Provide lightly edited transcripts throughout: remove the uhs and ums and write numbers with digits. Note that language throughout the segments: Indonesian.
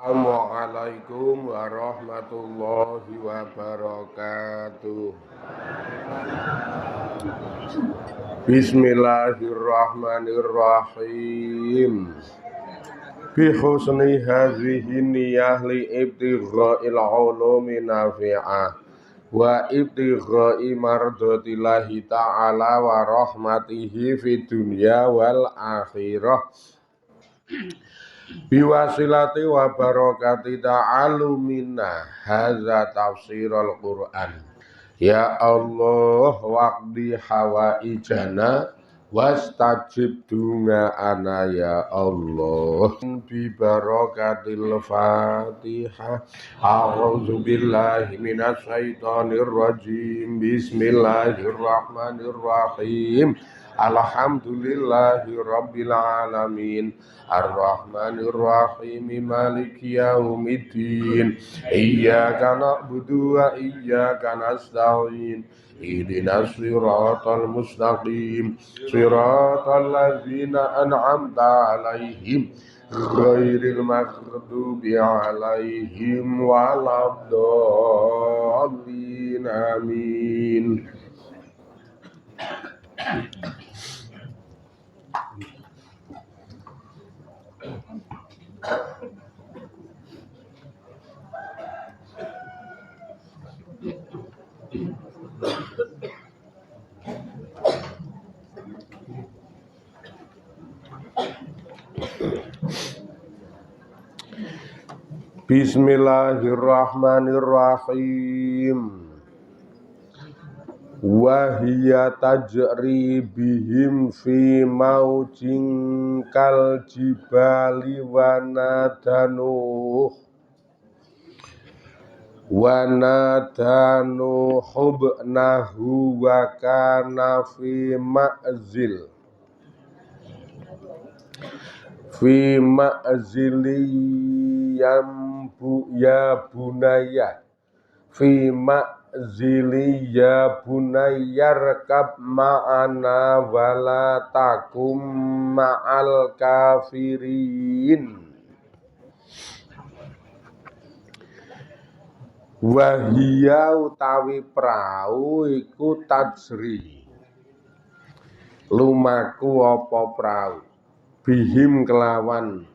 Assalamualaikum warahmatullahi wabarakatuh. Bismillahirrahmanirrahim. Bi husni hadhihi niyyah li ibtigha'il ulumi nafi'ah wa ibtigha'i mardatillahi ta'ala wa rahmatihi fid dunya wal akhirah. Biwasilati wa barakati ta'alumina hadza tafsirul Qur'an. Ya Allah waqdi hawaijana wastajib ana ya Allah. Bi barakatil Fatihah. A'udzu billahi minasy syaithanir rajim. Bismillahirrahmanirrahim. Alhamdulillahi rabbil alamin. Ar-Rahmanir Rahim Maliki Yaumiddin. Iyyaka na'budu wa iyyaka nasta'in. Ihdinas siratal mustaqim. Siratal ladzina an'amta 'alaihim ghairil maghdubi 'alaihim waladdallin. Amin. Bismillahirrahmanirrahim. Wahia tajri bihim fi maujin kal jibali wanadanu hubnahu wa kana fi ma'zili ya bunaya fi ma'zili ya bunayyar kab ma'ana wala takum ma'al kafirin. Wahia utawi prau iku tajri lumaku apa prau bihim kelawan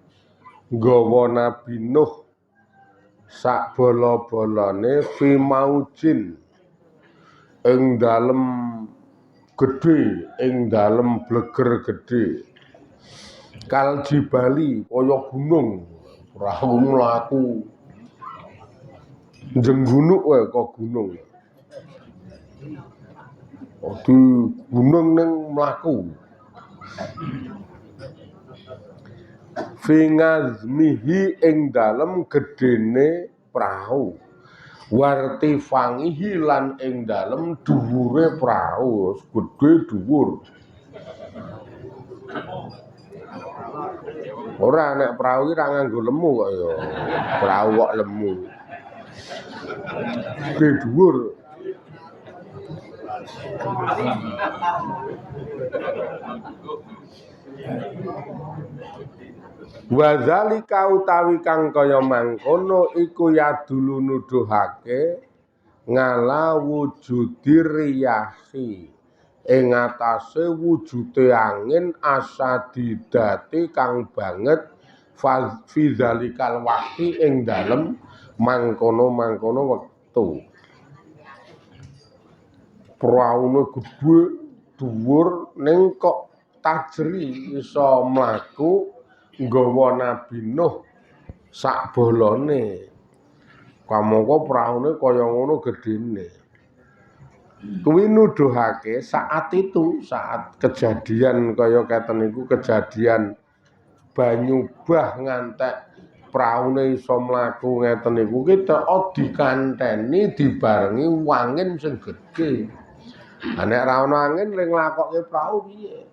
nggawa Nabi Nuh sak bola-bolane fi maujin ing dalem gedhe, ing dalem bleger gedhe, kal jibali kaya gunung, prau mlaku jenggunuk wae kok gunung. Di gunung ning mlaku. Fi ngazmihi ing dalem gedene prau. Wartifangihi lan ing dalem dhuwure prau, gedhe dhuwur. Ora nek prau iki ra nganggo lemu kok ya. Prau kok lemu. Gedhe dhuwur. Wadzalika utawi kang kaya mangkono iku yadulu nuduhake ngala wujudi riyahi ing atase wujude angin asadidati kang banget fi dzalikal waqti ing dalem mangkono-mangkono wektu. Praune gedhe dhuwur ning kok tajri iso mlaku nggawa Nabi Nuh sak bolone. Kamangka praune kaya ngono gedene. Kuwi nuduhake saat itu, saat kejadian kaya keten iku, kejadian banyu bah ngantek praune iso mlaku ngeten iku kita dikanteni dibarengi angin sing gedhe. Nek ra ana angin ning nglakokke prau piye?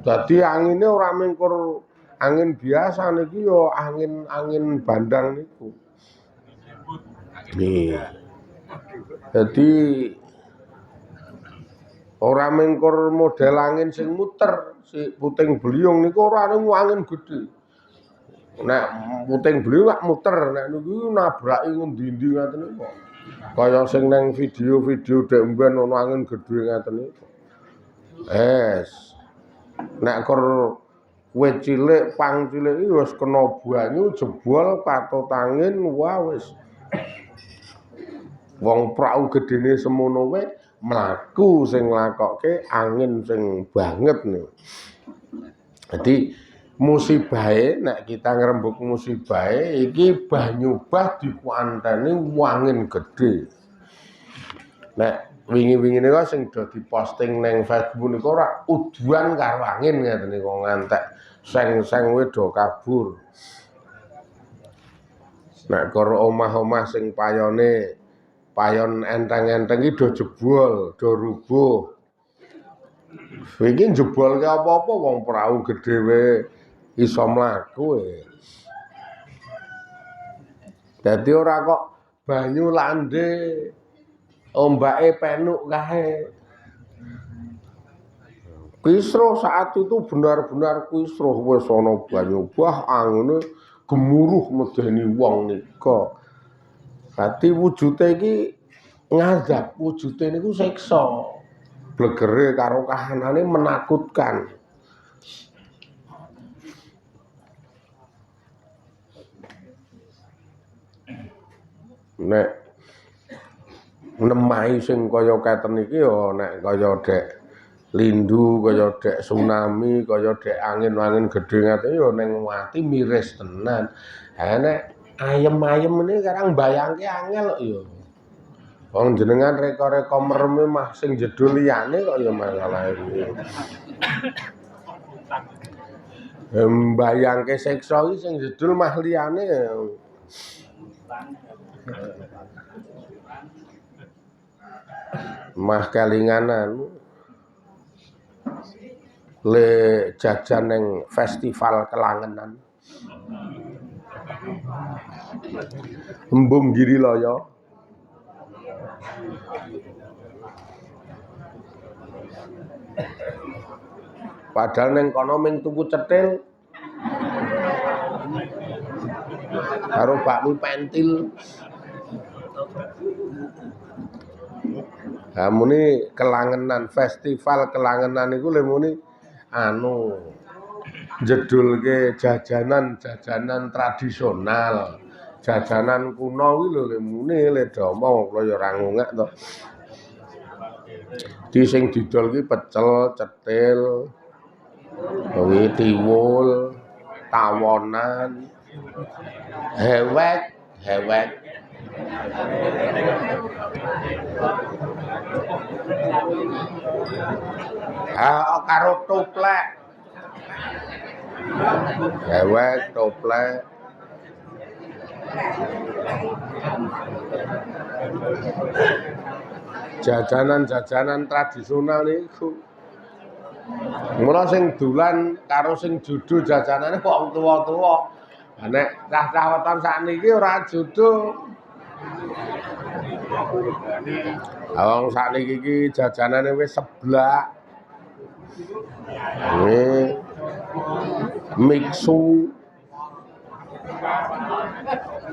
Dadi angine ora mengkur angin biasa niki ya angin bandang niku. Nih. Jadi ora mengkur model angin sing muter, si puting beliung niku ora niku angin gedhe. nek puting beliung gak muter nek niku nabraki ngendi-endi ngaten niku. Kaya sing nang video-video dek mben ana angin gedhe ngaten niku. Nek kur wit cilik, pang cilik iki wis kena banyu jebol patut angin wah wis. Wong prau gedene semono wae mlaku sing nglakokke angin sing banget nih. Jadi musibahe nek kita ngrembug musibahe iki banyu bah dikuanteni angin gedhe. Nek wingi-wingi niku sing do diposting ning Facebook niku ora uduan karo angin ngeten niku ngantek seng-seng do kabur. Nek karo omah-omah sing payon enteng-enteng iki do jebol, do rubuh. Iki jebol ke apa-apa wong prau gedhe wae iso mlaku. Dadi ora kok banyu lande ombake penuk kae. Kisruh saat itu benar-benar kisruh wis ana banyu bah angine gemuruh medeni wong nika. Dadi wujude iki ngadap, wujude niku siksa. Blegere karo kahanane menakutkan. Nek nemai sing kaya keten iki ya nek kaya dek lindu, kaya dek tsunami, kaya dek angin-angin gedhe ngate ya ning ati miris tenan. Ha nek ayem-ayem ini sekarang bayangke angel kok ya. Wong jenengan reka-reka mereme mah sing jedul liyane kok ya masalah iki. Mbayangke siksa iki sing jedul mah liyane. Mah kelinganan le jajan ning festival kelangenan. Embung Giri Loyo. Padahal ning kono ming tuku cetil karo bakmi pentil. Ha muni kelangenan, festival kelangenan iku le muni anu jedulke jajanan-jajanan tradisional. Jajanan kuno kuwi lho le muni le domo kula ya ora ngungek to. Di sing didol ki pecel, cetil, kuwi tiwul, tawonan, hewek. Karo toplek. Hewek, toplek. Jajanan-jajanan tradisional niku. Mula sing dolan karo sing judu jajanane wong tuwa-tuwa. Nek cah-cah weton sakniki ora judu. Wong sakniki iki jajanane wis seblak. Mixu.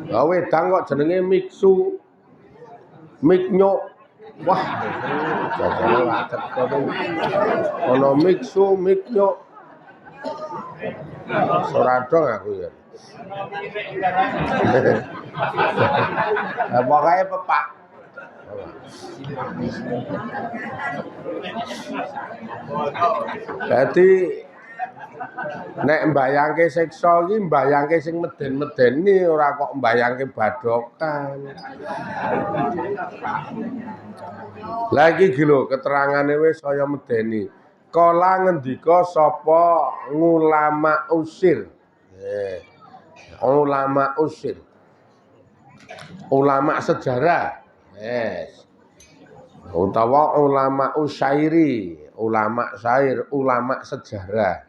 Wedang kok jenenge mixu. Miknyuk. Wah, jajane watet kok. Ana mixu, miknyuk. Ora dong aku ya. Pokoke pepak. Dadi nek mbayangke siksa iki mbayangke sing meden-medeni ora kok mbayangke badokan. Lah iki lho keterangane wis kaya medeni. Kala ngendika sapa ngulama usir. Ulama usir. Ulama sejarah. Utawa ulama usyairi, ulama syair, ulama sejarah.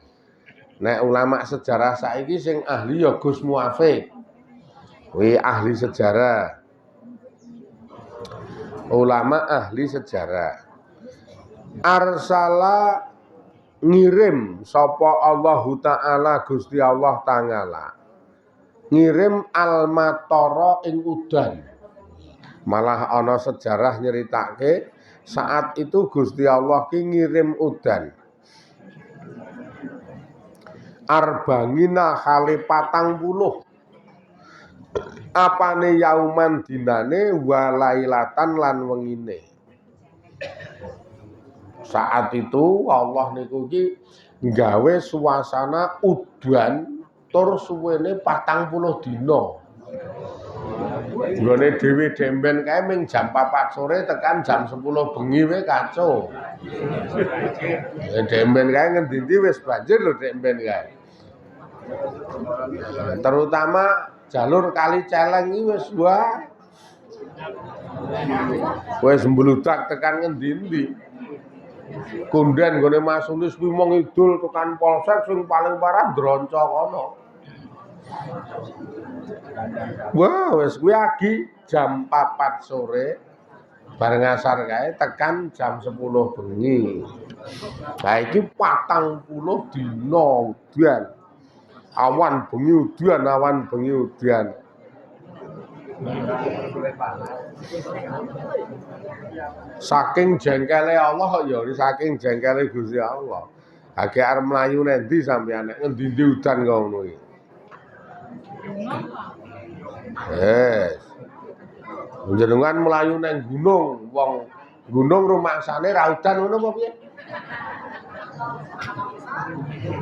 Nek ulama sejarah saiki sing ahli ya Gus Muafik. Kuwi ahli sejarah. Ulama ahli sejarah. Arsala ngirim sapa Allahu Ta'ala Gusti Allah Ta'ala ngirim al-matara ing udan. Malah ana sejarah nyeritake saat itu Gusti Allah ki ngirim udan. Arbangina khali 40. Apane yauman dinane walailatan lan wengine. Saat itu Allah niku ki nggawe suasana udan tur suwene 40 dina. Nggone dhewe demben kae ming jam 4 sore tekan jam 10 bengi wae kacau. Demben kae ngendi-endi wis banjir lho demben kae. Terutama jalur Kali Celeng iki wis mbludak tekan ngendi-endi. Kunden nggone Mas Sulis kuwi mong idul tekan polsek sing paling parah Dronco kono. Wah, wis kuwi agi jam 4 sore bareng asar kae tekan jam 10 bengi. Lah iki 40 dina udan. Awan bengi udan, awan bengi udan. Saking jengkele Allah kok ya saking jengkele Gusti Allah. Age arep mlayu nendi sampeyan nek ngendi-endi udan kok ngono iki. Jenengan mlayu nang gunung, wong gunung rumangsane ra udan ngono apa piye?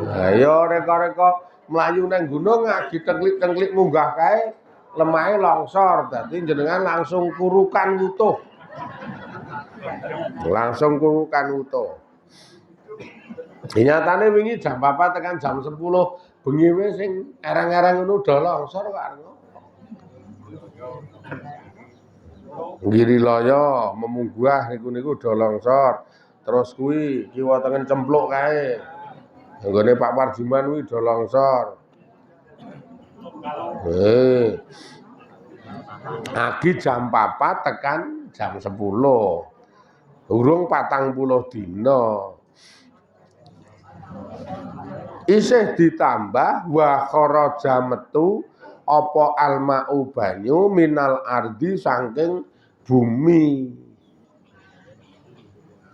Ayo reka-reka mlayu nang gunung ditengklik-tengklik munggah kae lemahe longsor, dadi jenengan langsung kurukan utuh. Langsung kurukan utuh. Nyatane wingi jam 4 tekan jam 10 bengi wis sing erang-erang ngono udah longsor karo. Girilaya memunggah niku udah longsor. Terus kuwi kiwa tengen cempluk kae. Nggone Pak Parjiman kuwi udah longsor. Agi jam 4 tekan jam 10. Urung 40 dina. Isih ditambah wa kharaja metu apa alma'u banyu minal ardi saking bumi.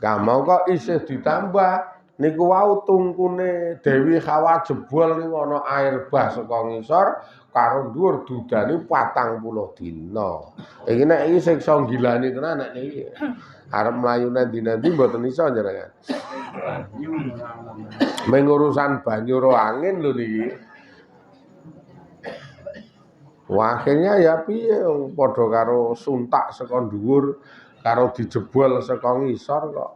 Kamau kok isih ditambah niku wau tungkune Dewi Hawa jebol niku ana air bah saka ngisor karo dhuwur dudane 40 dina. Iki nek iki siksa gilani tenan nek niki. Arep mlayu nanti mboten iso njenengan. Mengurusan banyu ro angin lho niki. Akhirnya ya piye padha karo suntak saka dhuwur karo dijebol saka ngisor kok.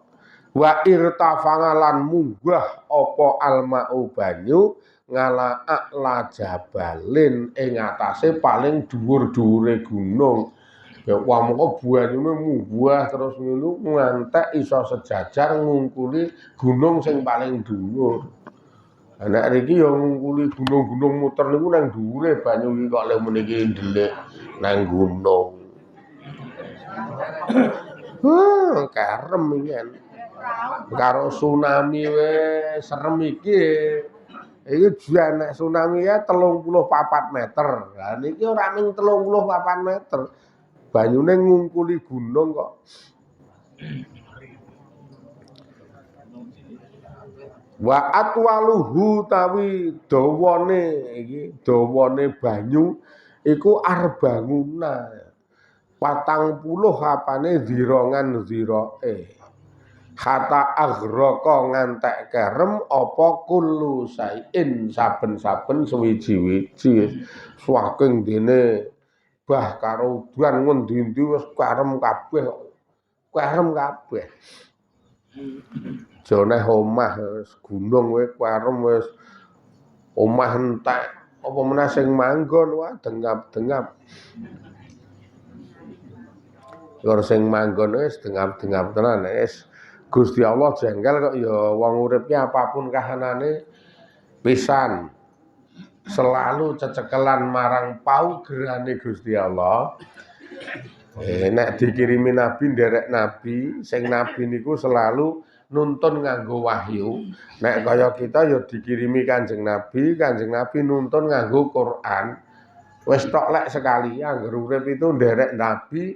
Wa irtafangalan munggah apa alma'u banyu ngala a'la jabalin ing atase paling dhuwur-dhuwure gunung. Ya wamoko banyune munggah terus ngono ngantek iso sejajar ngungkuli gunung sing paling dhuwur. Nek riki ya ngungkuli gunung-gunung muter niku nang dhuwure banyu iki kok lek meniki ndelik nang gunung. Kerem iki. Karo tsunami wis serem iki. Iki nek tsunami ya 34 meter. Lah niki ora mung 34 meter. Banyune ngungkuli gunung kok. Wa atwaluhu tawi dawane iki dawane banyu iku arbanguna 40 apane zirongan zirae kata agraka ngantek kerem apa kullu sain saben-saben suwiji-wiji saking dene bah karo udan ngendi-endi wis kerem kabeh jane omah gunung wis kerem wis omah entek apa meneh sing manggon wah dengap-dengap lor sing manggon wis dengap-dengap tenan wis Gusti Allah jengkel kok ya wong urip ki apapun kahanane pisan selalu cecekelan marang paugerane Gusti Allah. Nek dikirimi nabi nderek nabi, sing nabi niku selalu nuntun nganggo wahyu. Nek kaya kita ya dikirimi Kanjeng Nabi nuntun nganggo Quran. Wis tok lek sekali angger urip itu nderek nabi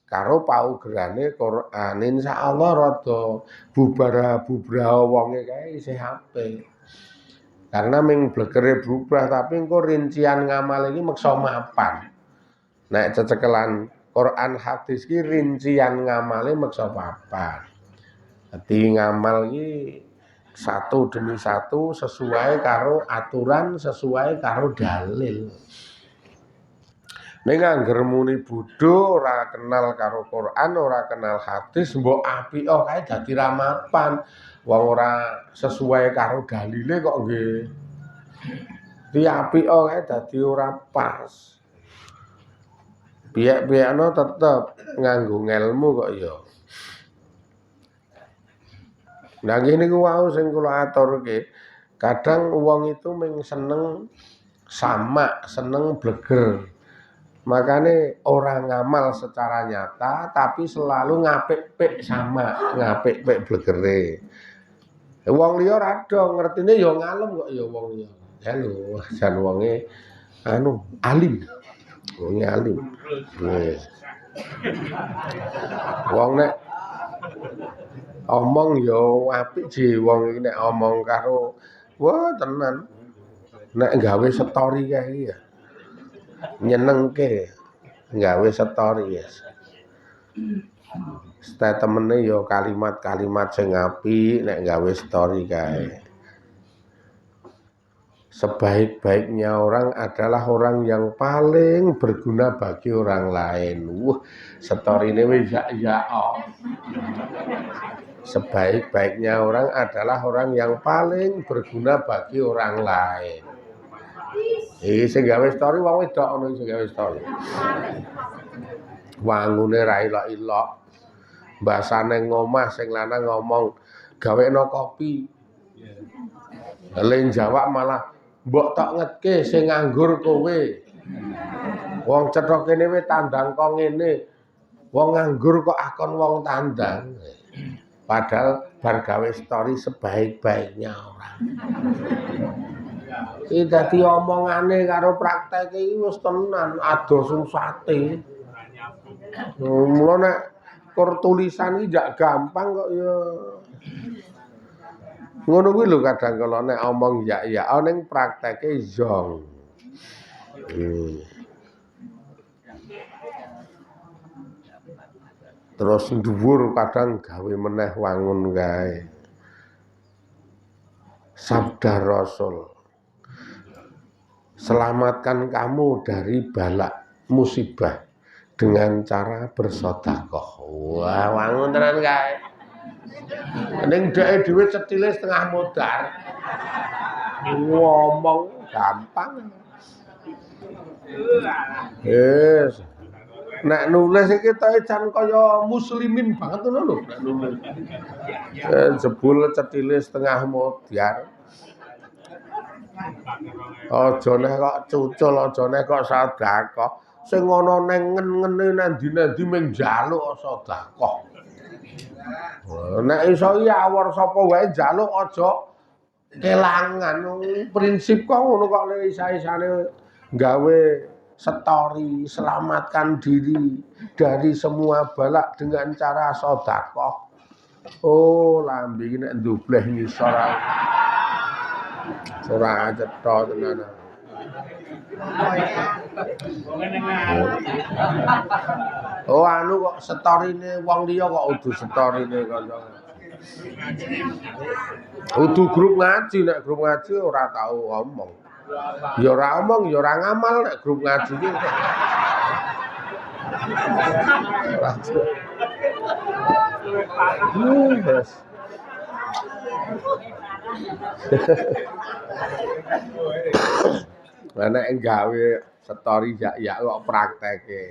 karo paugerane Quran. Insyaallah rada bubrah wonge kae isih apik. Karena ming blegere bubrah tapi engko rincian ngamal iki meksa mapan. Nek cecekelan Quran hadis ki rincian ngamale meksa papan. Dadi ngamal iki satu demi satu sesuai karo aturan, sesuai karo dalil. Ning angger muni bodho ora kenal karo Quran, ora kenal hadis, mbok apik kae dadi ramapan. Wong ora sesuai karo dalile kok nggih. Di apik kae dadi ora pas. Biak-biakno tetep nganggo ngelmu kok ya. Nah ngene ku wau sing kula aturke. Kadang wong itu mung seneng sama, seneng bleger. Makane orang ngamal secara nyata tapi selalu ngapik-pik sama, ngapik-pik blegere. Wong liya rada ngertine ya ngalem kok ya wong liya. Ya lho, jan wonge alim. Wonge alim. Wong nek omong ya apik ji wong iki nek omong karo wah tenan. Nek gawe story kae ya. Nyenengke gawe story ya. Statemente ya kalimat-kalimat sing apik nek gawe story kae. Sebaik-baiknya orang adalah orang yang paling berguna bagi orang lain. Story ini wis ya. Sebaik-baiknya orang adalah orang yang paling berguna bagi orang lain. Sing gawe story wong wedok ono sing gawe story. Wangune ra ilok-ilok. Basane ngomah sing lanang ngomong gawekno kopi. Len jawab malah mbok tok ngetke sing nganggur kowe. Wong cetha kene wis tandang kok ngene. Wong nganggur kok akon wong tandang. Padahal bar gawe story sebaik-baiknya orang. Iki dadi omongane karo prakteke iki wis tenan adoh susate. Mula nek kur tulisan iki jak gampang kok ya. Ngono kuwi lho kadang kala nek omong ya ning prakteke zong. Terus dhuwur kadang gawe meneh wangun kae. Sabda Rasul. Selamatkan kamu dari balak musibah dengan cara bersedekah. Wah, wangun tenan kae. Ning dheke dhewe cetile setengah modar. Ngomong gampang. Yes. Nek nulis iki tae jan kaya muslimin banget ngono lho nek nulis. Jebul cetile setengah modar. Aja nek kok cucul, aja nek kok sedekah. Sing ana ning ngene nandi-nandi mung njaluk sedekah. Nek iso ya awor sapa wae njaluk aja kelangan. Prinsip kok ngono kok lek isa-isane gawe story selamatkan diri dari semua balak dengan cara sedekah. Oh, lambe iki nek ndubleh ngisor. Ora cetha tenan. Oh anu kok storine wong liya kok udu storine kanca. Udu grup ngaji nek grup ngaji ora tau ngomong. Ya ora omong ya ora ngamal nek grup ngaji iki. Yes. Nek gawe story ya kok prakteke.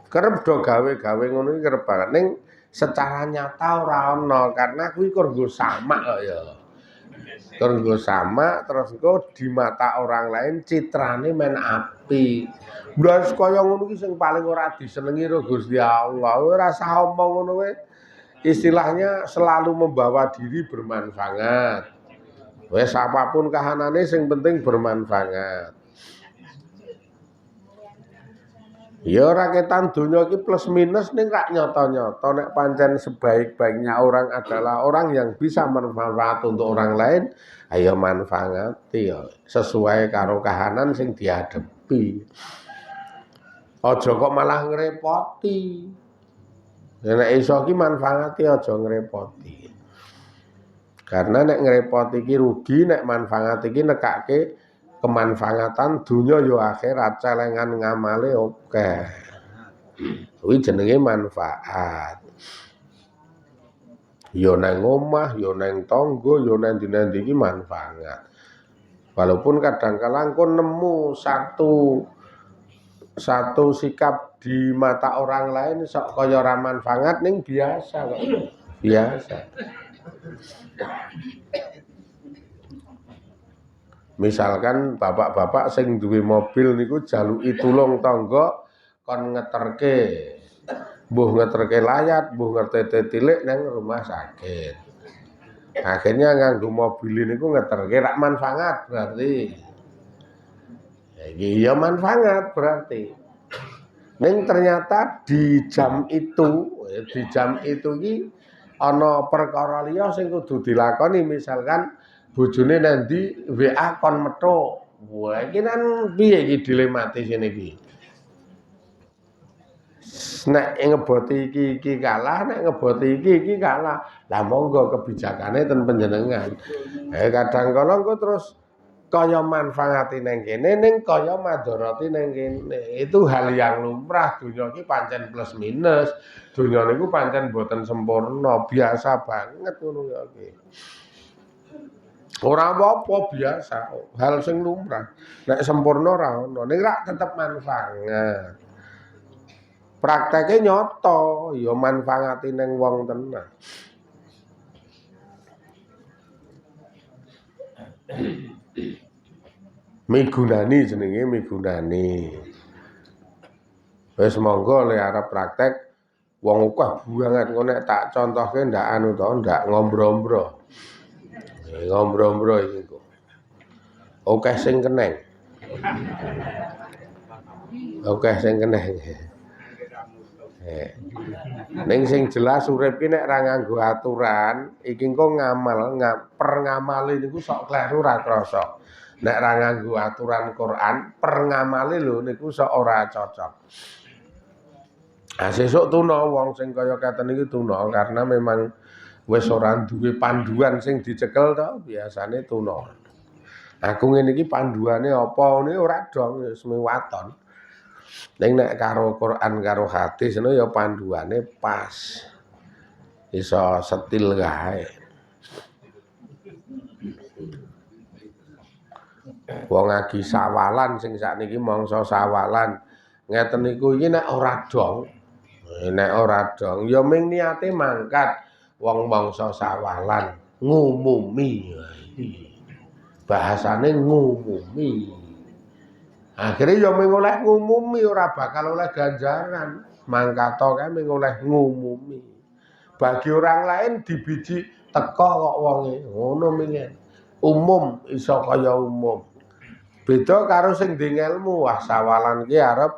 Kerep do gawe-gawe ngono iki kerep banget ning secara nyata ora ana karena kuwi kuranggo sama kok ya. Kuranggo sama terus engko di mata orang lain citrane men apik. Blas kaya ngono iki sing paling ora disenengi karo Gusti Allah. Ora usah omong ngono wae. Istilahnya selalu membawa diri bermanfaat. Wis apapun kahanane sing penting bermanfaat. Ya rakyatan dunia ini plus minus ning rak nyata-nyata nek pancen sebaik-baiknya orang adalah orang yang bisa bermanfaat untuk orang lain, ayo manfaati ya sesuai karo kahanan sing dihadapi. Aja kok malah ngrepoti. Nek iso ki manfaati aja ngrepoti. Karena nek ngrepoti ki rugi, nek manfaat iki nekake kemanfaatan dunia yo akhirat, celengan ngamale oke. Kuwi jenenge manfaat. Yo nang omah, yo nang tangga, yo nang ndi-ndi iki manfaat. Walaupun kadang-kala engko nemu satu sikap di mata orang lain sok kaya ora manfaat ning biasa kok. Biasa. Misalkan bapak-bapak sing duwe mobil niku jaluki tulung tangga kon ngeterke. Mbuh ngeterke layat, mbuh ngetete tilik nang rumah sakit. Akhirnya nganggo mobil niku ngeterke rak manfaat berarti. Iki ya manfaat berarti. Ning ternyata di jam itu iki ana perkara liya sing kudu dilakoni, misalkan bojone nanti WA kon metu. Wah, iki kan piye iki dilematis ngene iki. Nek ngeboti iki kalah, nek ngeboti iki kalah. Lah monggo kebijakane ten panjenengan. Kadang kala engko terus kaya manfaati nang kene ning kaya madharati nang kene. Itu hal yang lumrah, dunya iki pancen plus minus. Dunya niku pancen boten sempurna, biasa banget ngono iki. Ora apa-apa biasa, hal sing lumrah. Nek sempurna ora ono, ning rak tetep manfaat. Prakteke nyata, ya manfaati ning wong tenan. Migunani jenenge migunani. Wis monggo le arep praktek wong akeh banget engko nek tak contohke ndak anu to, ndak ngombro-ombro. Ngombro-ombro iki kok. Oke sing keneng. Oke sing keneng. Ning sing jelas urip ki nek ra nganggo aturan, iki engko ngamal, ngamale niku sok kleru ra krasa. Nek ra nganggo aturan Quran, ngamale lho niku sok ora cocok. Nah, sesuk tuna wong sing kaya katen iki tuna karena memang wis ora duwe panduan sing dicekel to, biasane tuna. Aku ngene iki panduane apa ngene ora dong wis waton. Ning nek karo Quran karo hadis ngono ya panduane pas. Iso setil kae. Wong ngaji sawalan sing sakniki mangsa sawalan. Ngeten niku iki nek ora dong. Nek ora dong ya ming niate mangkat wong mangsa sawalan ngumumi. Bahasane ngumumi. Akhirnya ya ming oleh ngumumi ora bakal oleh ganjaran. Mangkato kae ming oleh ngumumi. Bagi orang lain dibiji teko kok wonge. Ngono mingen. Umum iso kaya umum. Beda karo sing ndek ilmu, wah sawalan ki arep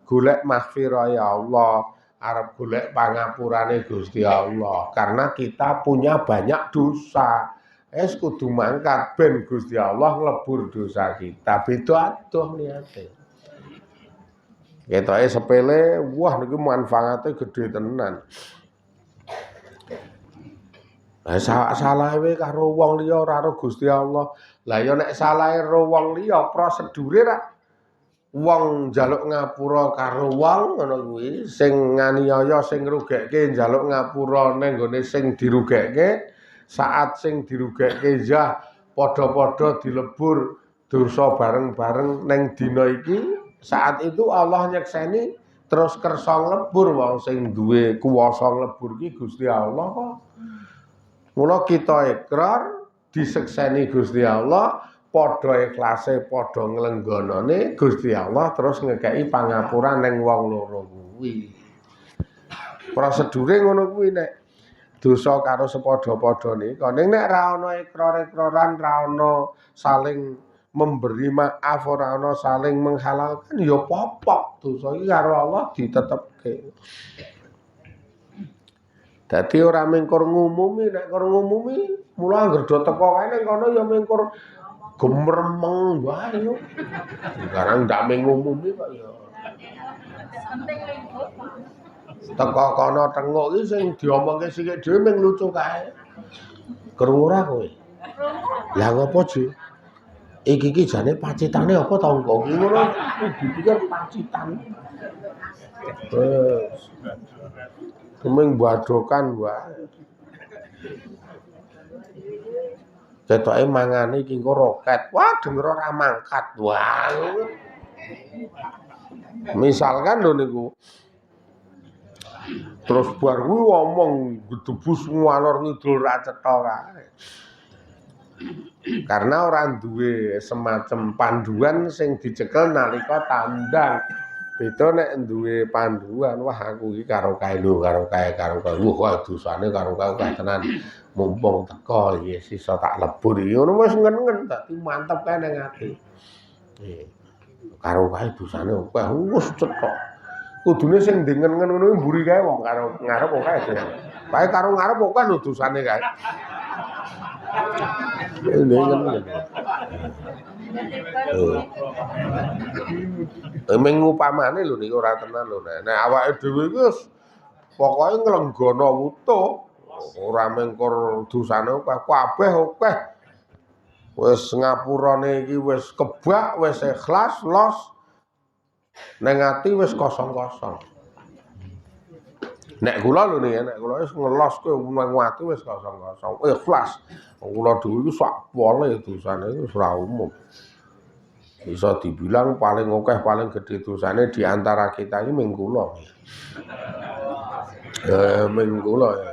golek maghfirah ya Allah, arep golek pangapurane Gusti Allah. Karena kita punya banyak dosa. Es kudu mangkat ben Gusti Allah nglebur dosa kita. Beda adoh niate. Ketoke sepele, wah niki manfaate gede tenan. Salah wae karo wong liya ora karo Gusti Allah. Lah ya nek salah karo wong liya prosedure ra wong njaluk ngapura karo wong ngono kuwi sing nganiaya sing ngrugekke njaluk ngapura ning gone sing dirugekke saat sing dirugekke ya padha-padha dilebur dosa bareng-bareng ning dina iki saat itu Allah nyekseni terus kersa nglebur wong sing duwe kuwasa nglebur ki Gusti Allah kok. Mula kita ikrar disekseni Gusti Allah, padha ikhlase, padha nglenggonane Gusti Allah terus ngekeki pangapura ning wong loro kuwi. Prosedure ngono kuwi nek dosa karo sepadha-padhane. Ning nek ra ana ikrar-ikraran, ra ana saling memberi maaf, ora ana saling menghalalkan ya popok dosa iki karo Allah ditetepke. Dadi ora mengkur ngumumi, nek kur ngumumi mula anggere do teko kae ning kono ya mengkur gemremeng wae yo. Sekarang ndak mengumumi kok ya. Teko kono tenguk iki sing diomongke sithik dhewe mung lucu kae. Krungu ora kowe? Lah ngopo, Ji? Iki jane pacitane apa ta engko? Ngono dipikir pacitan. Wes. Kemeng badokan wae. Ketoke mangane iki engko roket. Wah, denger ora mangkat. Wah. Misalkan lho niku. Terus bar kuwi ngomong gedebus ngalor ngidul ra cetha kae. Karena orang duwe semacam panduan sing dicekel nalika tandang. Beda nek duwe panduan, wah aku iki karo kae lho, karo kae. Wah dosane karo kae tenan. Mumpung teko iki sisa tak lebur iki. Ngono wis ngen-ngen dadi mantep kae ning ati. Karo kae dosane akeh wis cetha. Kudune sing ndengen ngono mburi kae wong karo ngarep kok kae. Bae karo ngarep kok lho dosane kae. Emeng upamane lho niku ora tenan lho nek awake dhewe iki wis pokoke nglenggana wutuh ora mengkur dosane kabeh akeh wis ngapurane iki wis kebak wis ikhlas los ning ati wis kosong-kosong. Nek kula lho nek kula wis ngelos kowe nang ati wis kosong-kosong ikhlas. Kula dhewe iki sak pole dosane wis ora umum. Bisa dibilang paling akeh paling gedhe dosane di antara kita iki mung kula. Mung kula ya.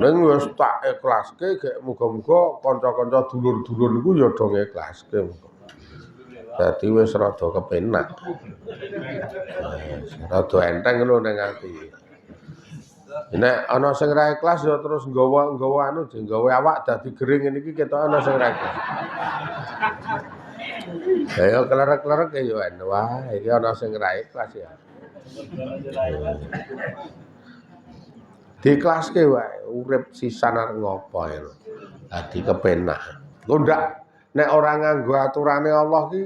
Ning wis tak ikhlaske gek muga-muga kanca-kanca dulur-dulur niku ya do ngiklaske. Dadi wis rada kepenak. Rada enteng lho ning ati. Nek ana sing ra ikhlas ya terus nggawa anu nggawe awak dadi gering ngene iki ketok ana sing ra ikhlas. Ya klerak-klerak ya anu wae iki ana sing ra ikhlas ya. Dikhlaske wae urip sisan arep ngopo ya. Dadi kepenak. Kok ndak nek ora nganggo aturane Allah ki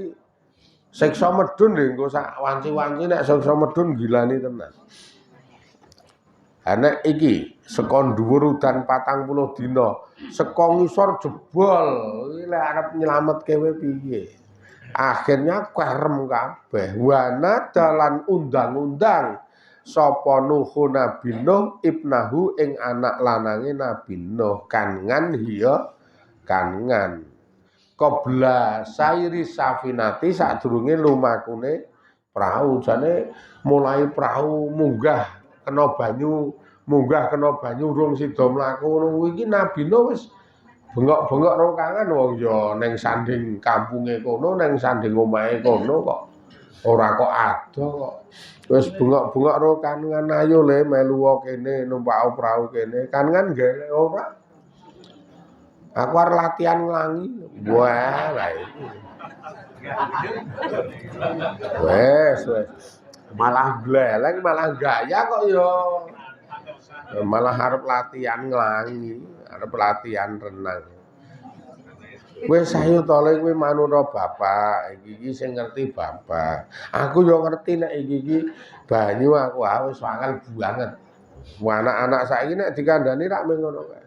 siksa medun lho engko sak wanci-wanci nek siksa medun gilani tenan. Nek iki saka dhuwur udan 40 dina, saka ngisor jebol, iki lek arep nyelametke kowe piye? Akhirnya kerem kabeh. Wana dalan undang-undang sapa Nuh Nabi Nuh ibnahu ing anak lanange Nabi Nuh kangan hiya kangan. Qabla sairi safinati sadurunge lumakune prau. Jane mulai prau munggah kena banyu urung sida mlaku ngono iki Nabi Nuh wis bengok-bengok ro kangen wong ya ning sanding kampunge kono ning sanding omahe kono kok ora kok ado kok wis bengok-bengok ro kangen ayo le melu kene numpak prau kene kangen gele ora aku arep latihan nglangi wah lha iki wes malah gleleng malah gaya kok ya malah arep latihan nglangi, arep latihan renang. Wis ayo to le kowe manut bapak, iki sing ngerti bapak. Aku yo ngerti nek iki banyu aku wis angel banget. Anak-anak saiki nek dikandani rak mung ngono kae.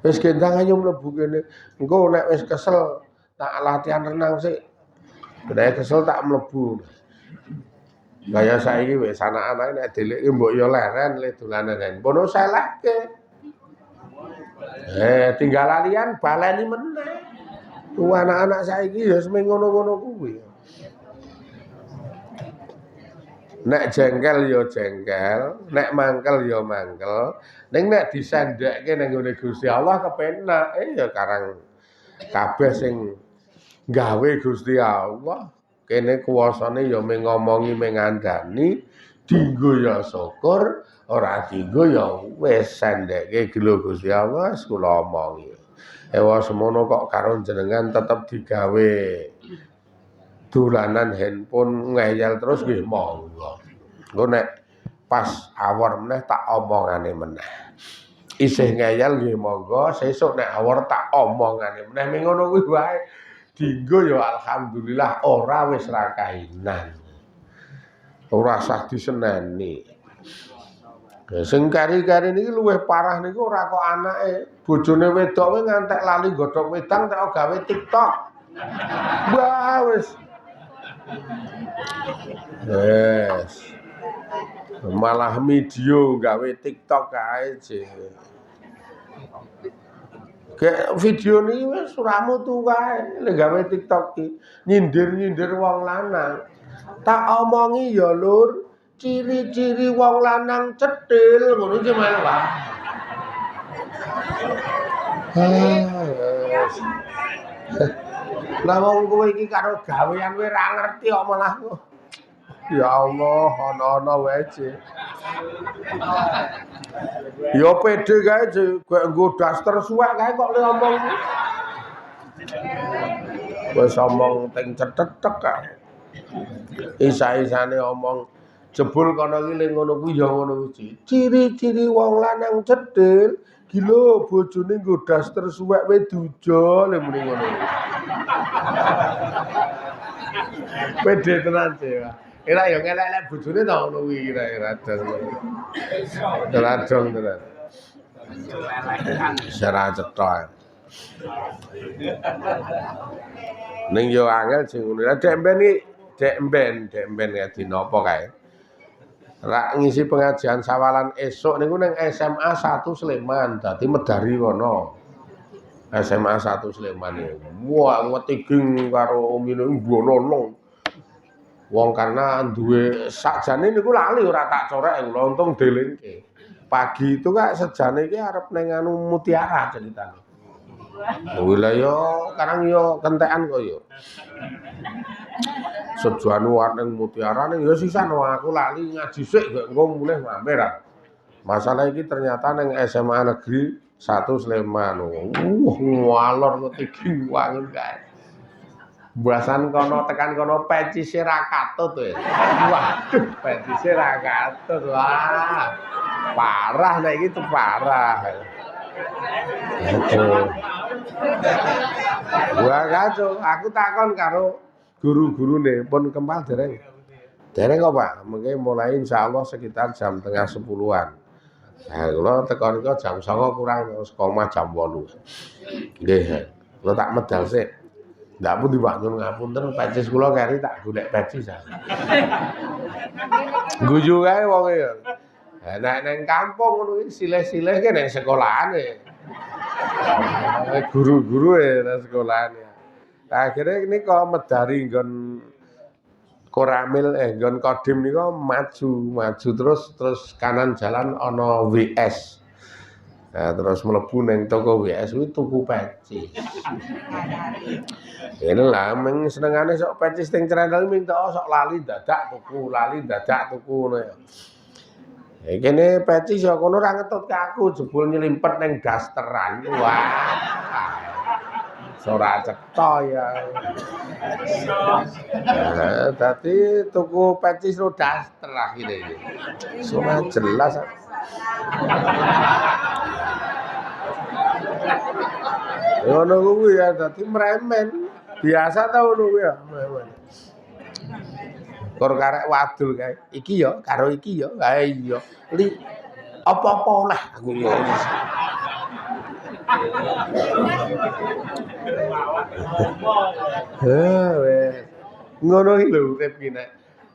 Wis gendang ayo mlebu kene. Engko nek wis kesel tak latihan renang sik. Nek kesel tak mlebu. Kaya saiki wis anak-anake nek deleke mbok yo leren le dolanan handphone selehke. Tinggal lalian baleni meneh. Ku anak-anak saiki ya semeng ngono-ngono kuwi. Nek jengkel ya jengkel, nek mangkel ya mangkel. Ning nek disendekke ning ngene Gusti Allah kepenak, ya karang kabeh sing gawe Gusti Allah. Kene kuwasane ya mung ngomongi mung ngandani Dinggo ya syukur, ora dinggo ya wis sendeke gelo Gusti Allah wis kula omongi. Ewa semono kok karo jenengan tetep digawe dolanan handphone ngeyel terus nggih monggo. Engko nek pas awor meneh tak omongane meneh. Isih ngeyel nggih monggo, sesuk nek awor tak omongane meneh ming ngono kuwi wae. Dinggo ya alhamdulillah ora wis ra kainan. Ora usah diseneni. Sing kari-kari niki luwih parah niku ora kok anake, bojone wedok kuwi ngantek lali godhog wedang tek gawe TikTok. Wah wis. Yes. Malah video gawe TikTok kae je. Kayak video niki wis ora mutu kae lek gawe TikTok ki. Nyindir-nyindir wong lanang. Tak omongi ya Lur, ciri-ciri wong lanang cetil ngono iki malah Pak. Lah wong kowe iki karo gawean kowe ra ngerti kok malah. Ya Allah, ana-ana wae je. Ya pede kae je, kowe nggo daster suwek kae kok le omong. Wis omong teng cetetek kae. Isa-isane omong jebul kono iki le ngono kuwi ya ngono kuwi. Ciri-ciri wong lanang cedhil, gila bojone nggo daster suwek wae duja le muni ngono. Pede tenan sih, Pak. Ora ya ngelek-elek bojone ta ngono kuwi kira-kira dong. Radong tenan. Sera cetha. Ning yo angel sing ngono. Dek mben iki dek mben ya dina apa kae. Rak ngisi pengajian sawalan esuk niku ning SMA 1 Sleman, dadi medari kono. SMA 1 Sleman niku. Wah, ngetiging karo omine mbono. Wong karena duwe sakjane niku lali ora tak corek kula untung delingke. Pagi itu kak sejane iki arep ning anu Mutiara ceritane. Lha yo karang yo kentekan kok yo. Sejane warning Mutiara ning yo sisan aku lali ngaji sik kok engko mulih mampir. Masalah iki ternyata ning SMA Negeri 1 Sleman. Ngalor ngetiging wangun kae. Bahasan kono tekan kono pecise ra katut ya. Waduh, pecise ra katut. Wah. Parah nek iki tuh parah. Aduh. Wah kacau, aku takon karo guru-gurune pun kempal dereng. Dereng kok Pak, mengke mulai insyaallah sekitar jam tengah 10-an. Nah, kula tekan kok jam 09.00 kurang koma jam 8. Nggih. Kula tak medal sik. Ndak pun Pak nyuwun ngapunten pecis kula keri tak golek pecis. Guyu kae wonge ya. Nek ning kampung ngono iki silih-silih ki ning sekolahane. Guru-guru nang sekolahane. Akhire nika medari nggon Koramil nggon Kodim nika maju terus kanan jalan ana WS. Nah, terus mlebu ning toko WS kuwi tuku pecis. Ini lah meng senengane sok pecis teng Crendel minta sok lali dadak tuku ngono ya. Kene pecis ya kono ora ngetut ke aku jebul nyelimpet ning dasteran. Wah. Ora cetha ya. Nah, dadi tuku pecis ro daster akhire iki. Ora jelas. Ngono kuwi ya dadi mremen. Biasa ta ngono kuwi ya. Kor karek wadul kae. Iki ya karo iki ya. Ha iya. Li apa-apa oleh aku ngono. Wes. Ngono iki lho urip ki nek.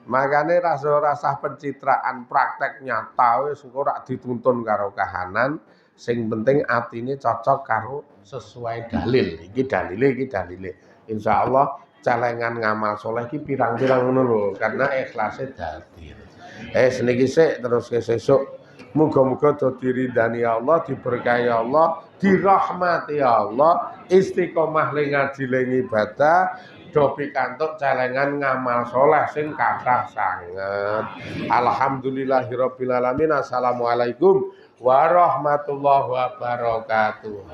Makane rasa pencitraan praktek nyata wis engko rak dituntun karo kahanan. Sing penting atine cocok karo sesuai dalil. Iki dalile. Insyaallah celengan ngamal soleh iki pirang-pirang ngono lho, karena ikhlase dadi. Seniki sik terus sesuk muga-muga dadi ridani Allah, diberkahi Allah, dirahmati Allah, istiqomah ning ngaji ning ibadah, do pikantuk celengan ngamal soleh sing kathah sanget. Alhamdulillahirabbil alamin. Assalamualaikum warahmatullahi wabarakatuh.